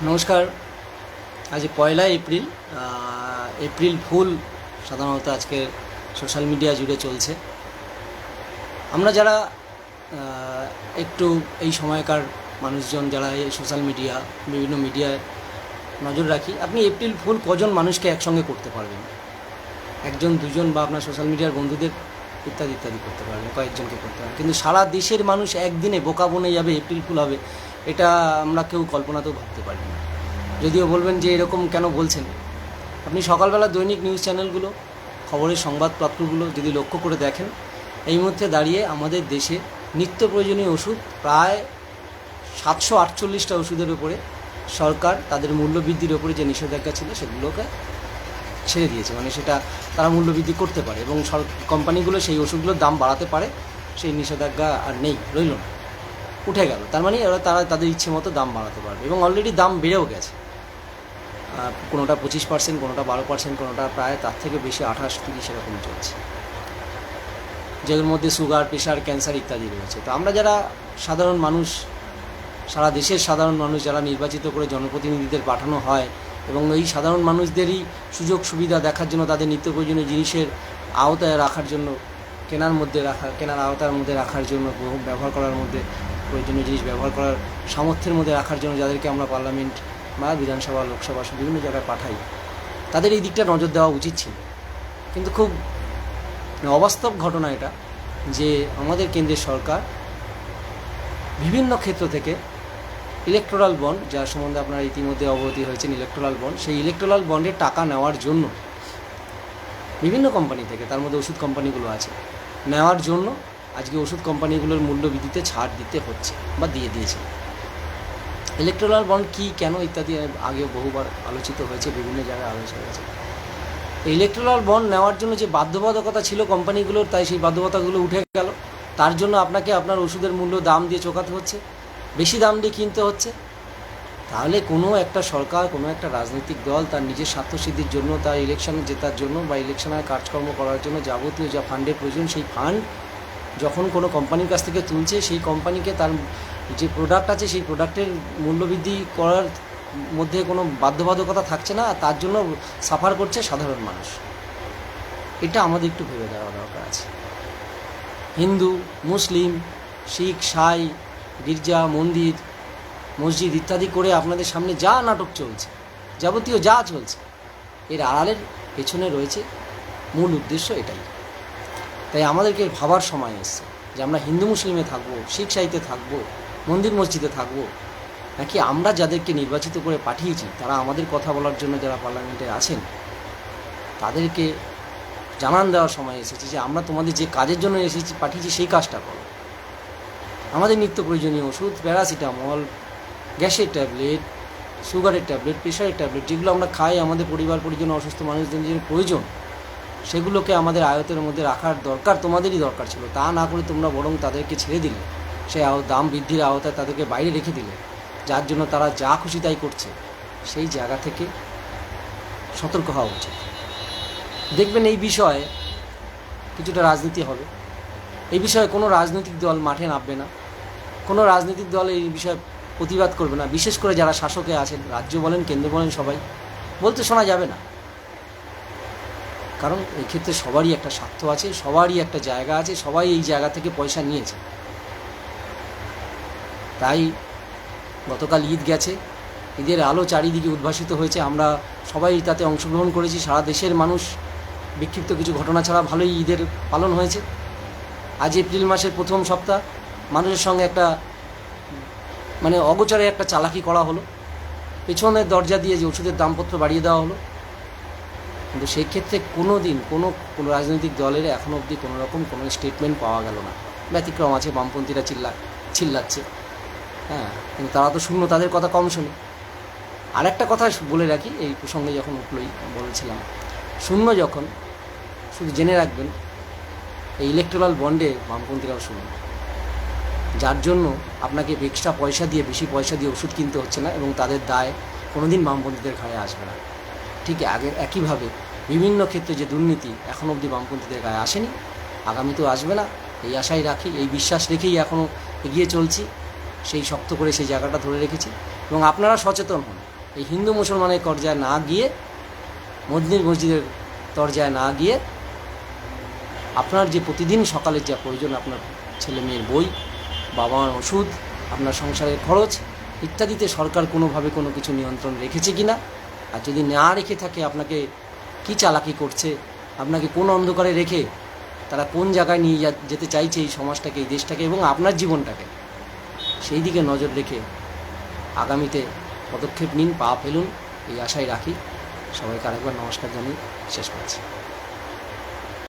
নমস্কার। আজ পয়লা April. April fool সাধারণত আজকে সোশ্যাল মিডিয়া জুড়ে চলছে। আমরা যারা একটু এই সময়কার মানুষজন যারা এই সোশ্যাল মিডিয়া বিভিন্ন মিডিয়ায় নজর রাখি, আপনি এপ্রিল ফুল কজন মানুষকে একসঙ্গে করতে পারবেন? একজন দুজন বা আপনার সোশ্যাল মিডিয়ার বন্ধুদের ইত্যাদি ইত্যাদি করতে পারবেন, কয়েকজনকে করতে পারবেন। কিন্তু সারা দেশের মানুষ একদিনে বোকা বনে যাবে, এপ্রিল ফুল হবে, এটা আমরা কেউ কল্পনাতেও ভাবতে পারি না। যদিও বলবেন যে এরকম কেন বলছেন, আপনি সকালবেলা দৈনিক নিউজ চ্যানেলগুলো, খবরের সংবাদপত্রগুলো যদি লক্ষ্য করে দেখেন, এই মুহূর্তে দাঁড়িয়ে আমাদের দেশে নিত্য প্রয়োজনীয় ওষুধ প্রায় 748টা ওষুধের উপরে সরকার তাদের মূল্যবৃদ্ধির ওপরে যে নিষেধাজ্ঞা ছিল সেগুলোকে ছেড়ে দিয়েছে। মানে সেটা তারা মূল্যবৃদ্ধি করতে পারে এবং কোম্পানিগুলো সেই ওষুধগুলোর দাম বাড়াতে পারে। সেই নিষেধাজ্ঞা আর নেই, রইল না, উঠে গেল। তার মানে তারা তাদের ইচ্ছে মতো দাম বাড়াতে পারবে এবং অলরেডি দাম বেড়েও গেছে। কোনোটা 25%, কোনোটা 12%, কোনোটা প্রায় তার থেকে বেশি 28-30 এরকম চলছে, যেগুলোর মধ্যে সুগার, প্রেশার, ক্যান্সার ইত্যাদি রয়েছে। তো আমরা যারা সাধারণ মানুষ, সারা দেশের সাধারণ মানুষ যারা নির্বাচিত করে জনপ্রতিনিধিদের পাঠানো হয় এবং এই সাধারণ মানুষদেরই সুযোগ সুবিধা দেখার জন্য, তাদের নিত্য প্রয়োজনীয় জিনিসের আওতায় রাখার জন্য, কেনার আওতার মধ্যে রাখার জন্য, ব্যবহার করার মধ্যে প্রয়োজনীয় জিনিস ব্যবহার করার সামর্থ্যের মধ্যে রাখার জন্য যাদেরকে আমরা পার্লামেন্ট বা বিধানসভা, লোকসভা বিভিন্ন জায়গায় পাঠাই, তাদের এই দিকটা নজর দেওয়া উচিত ছিল। কিন্তু খুব অবাস্তব ঘটনা এটা যে আমাদের কেন্দ্রের সরকার বিভিন্ন ক্ষেত্র থেকে ইলেকটোরাল বন্ড, যার সম্বন্ধে আপনারা ইতিমধ্যে অবগতি হয়েছেন, ইলেকটোরাল বন্ড, সেই ইলেকটোরাল বন্ডের টাকা নেওয়ার জন্য বিভিন্ন কোম্পানি থেকে, তার মধ্যে ওষুধ কোম্পানিগুলো আছে, নেওয়ার জন্য আজকে ওষুধ কোম্পানিগুলোর মূল্যবৃদ্ধিতে ছাড় দিতে হচ্ছে বা দিয়ে দিয়েছে। ইলেকটোরাল বন্ড কী, কেন ইত্যাদি আগেও বহুবার আলোচিত হয়েছে, বিভিন্ন জায়গায় আলোচনা হয়েছে। এই ইলেকটোরাল বন্ড নেওয়ার জন্য যে বাধ্যবাধকতা ছিল কোম্পানিগুলোর, তাই সেই বাধ্যবাধকতাগুলো উঠে গেল। তার জন্য আপনাকে আপনার ওষুধের মূল্য দাম দিয়ে চোকাতে হচ্ছে, বেশি দাম দিয়ে কিনতে হচ্ছে। তাহলে কোনো একটা সরকার, কোনো একটা রাজনৈতিক দল তার নিজের স্বার্থসিদ্ধির জন্য, তার ইলেকশনে জেতার জন্য বা ইলেকশনের কাজকর্ম করার জন্য যাবতীয় যা ফান্ডের প্রয়োজন, সেই ফান্ড যখন কোনো কোম্পানির কাছ থেকে তুলছে, সেই কোম্পানিকে তার যে প্রোডাক্ট আছে সেই প্রোডাক্টের মূল্যবৃদ্ধি করার মধ্যে কোনো বাধ্যবাধকতা থাকছে না, তার জন্য সাফার করছে সাধারণ মানুষ। এটা আমাদের একটু ভেবে দেওয়া দরকার আছে। হিন্দু, মুসলিম, শিখ, সাই, গির্জা, মন্দির, মসজিদ ইত্যাদি করে আপনাদের সামনে যা নাটক চলছে, যাবতীয় যা চলছে, এর আড়ালের পেছনে রয়েছে মূল উদ্দেশ্য এটাই। তাই আমাদেরকে ভাবার সময় এসছে যে আমরা হিন্দু মুসলিমে থাকবো, শিখ সাইতে থাকবো, মন্দির মসজিদে থাকবো, নাকি আমরা যাদেরকে নির্বাচিত করে পাঠিয়েছি তারা আমাদের কথা বলার জন্য যারা পার্লামেন্টে আছেন তাদেরকে জানান দেওয়ার সময় এসেছে যে আমরা তোমাদের যে কাজের জন্য এসেছি, পাঠিয়েছি, সেই কাজটা করো। আমাদের নিত্য প্রয়োজনীয় ওষুধ, প্যারাসিটামল, গ্যাসের ট্যাবলেট, সুগারের ট্যাবলেট, প্রেশারের ট্যাবলেট, যেগুলো আমরা খাই আমাদের পরিবার পরিজন, অসুস্থ মানুষদের যে প্রয়োজন, সেগুলোকে আমাদের আয়তের মধ্যে রাখার দরকার তোমাদেরই দরকার ছিল। তা না করে তোমরা বরং তাদেরকে ছেড়ে দিলে, সেই দাম বৃদ্ধির আওতায় তাদেরকে বাইরে রেখে দিলে, যার জন্য তারা যা খুশি তাই করছে। সেই জায়গা থেকে সতর্ক হওয়া উচিত। দেখবেন এই বিষয়ে কিছুটা রাজনীতি হবে, এই বিষয়ে কোনো রাজনৈতিক দল মাঠে নামবে না, কোনো রাজনৈতিক দল এই বিষয়ে প্রতিবাদ করবে না। বিশেষ করে যারা শাসকে আছেন, রাজ্য বলেন, কেন্দ্র বলেন, সবাই বলতে শোনা যাবে না। কারণ এই ক্ষেত্রে সবারই একটা স্বার্থ আছে, সবারই একটা জায়গা আছে, সবাই এই জায়গা থেকে পয়সা নিয়েছে। তাই গতকাল ঈদ গেছে, ঈদের আলো চারিদিকে উদ্ভাসিত হয়েছে, আমরা সবাই তাতে অংশগ্রহণ করেছি। সারা দেশের মানুষ, বিক্ষিপ্ত কিছু ঘটনা ছাড়া ভালোই ঈদের পালন হয়েছে। আজ এপ্রিল মাসের প্রথম সপ্তাহ, মানুষের সঙ্গে একটা অগোচরে একটা চালাকি করা হলো, পেছনের দরজা দিয়ে যে ওষুধের দামপত্র বাড়িয়ে দেওয়া হলো। কিন্তু সেই ক্ষেত্রে কোনো দিন কোনো রাজনৈতিক দলের এখনও অবধি কোনো রকম কোনো স্টেটমেন্ট পাওয়া গেল না। ব্যতিক্রম আছে, বামপন্থীরা চিল্লাচ্ছে, হ্যাঁ, কিন্তু তারা তো শূন্য, তাদের কথা কম শোনে। আর একটা কথা বলে রাখি, এই প্রসঙ্গে যখন উঠলই বলেছিলাম, শূন্য যখন, শুধু জেনে রাখবেন এই ইলেকটোরাল বন্ডে বামপন্থীরাও শূন্য, যার জন্য আপনাকে এক্সট্রা পয়সা দিয়ে, বেশি পয়সা দিয়ে ওষুধ কিনতে হচ্ছে না এবং তাদের দায় কোনোদিন বামপন্থীদের ঘাড়ে আসবে না। ঠিক একইভাবে বিভিন্ন ক্ষেত্রে যে দুর্নীতি এখন অবধি বামপন্থীদের গায়ে আসেনি, আগামীতেও আসবে না, এই আশাই রাখি, এই বিশ্বাস রেখেই এখনও এগিয়ে চলছি। সেই শক্ত করে সেই জায়গাটা ধরে রেখেছি এবং আপনারা সচেতন হন। এই হিন্দু মুসলমানের তরজায় না গিয়ে, মন্দির মসজিদের তরজায় না গিয়ে আপনার যে প্রতিদিন সকালের যা প্রয়োজন, আপনার ছেলে মেয়ের বই, বাবা মার ওষুধ, আপনার সংসারের খরচ ইত্যাদিতে সরকার কোনোভাবে কোনো কিছু নিয়ন্ত্রণ রেখেছে কি না, আর যদি না রেখে থাকে আপনাকে কি চালাকি করছে, আপনাকে কোন অন্ধকারে রেখে তারা কোন জায়গায় নিয়ে যেতে চাইছে এই সমাজটাকে, এই দেশটাকে এবং আপনার জীবনটাকে, সেই দিকে নজর রেখে আগামীতে পদক্ষেপ নিন, পা ফেলুন, এই আশাই রাখি। সবাইকে আরেকবার নমস্কার জানিয়ে শেষ করছি।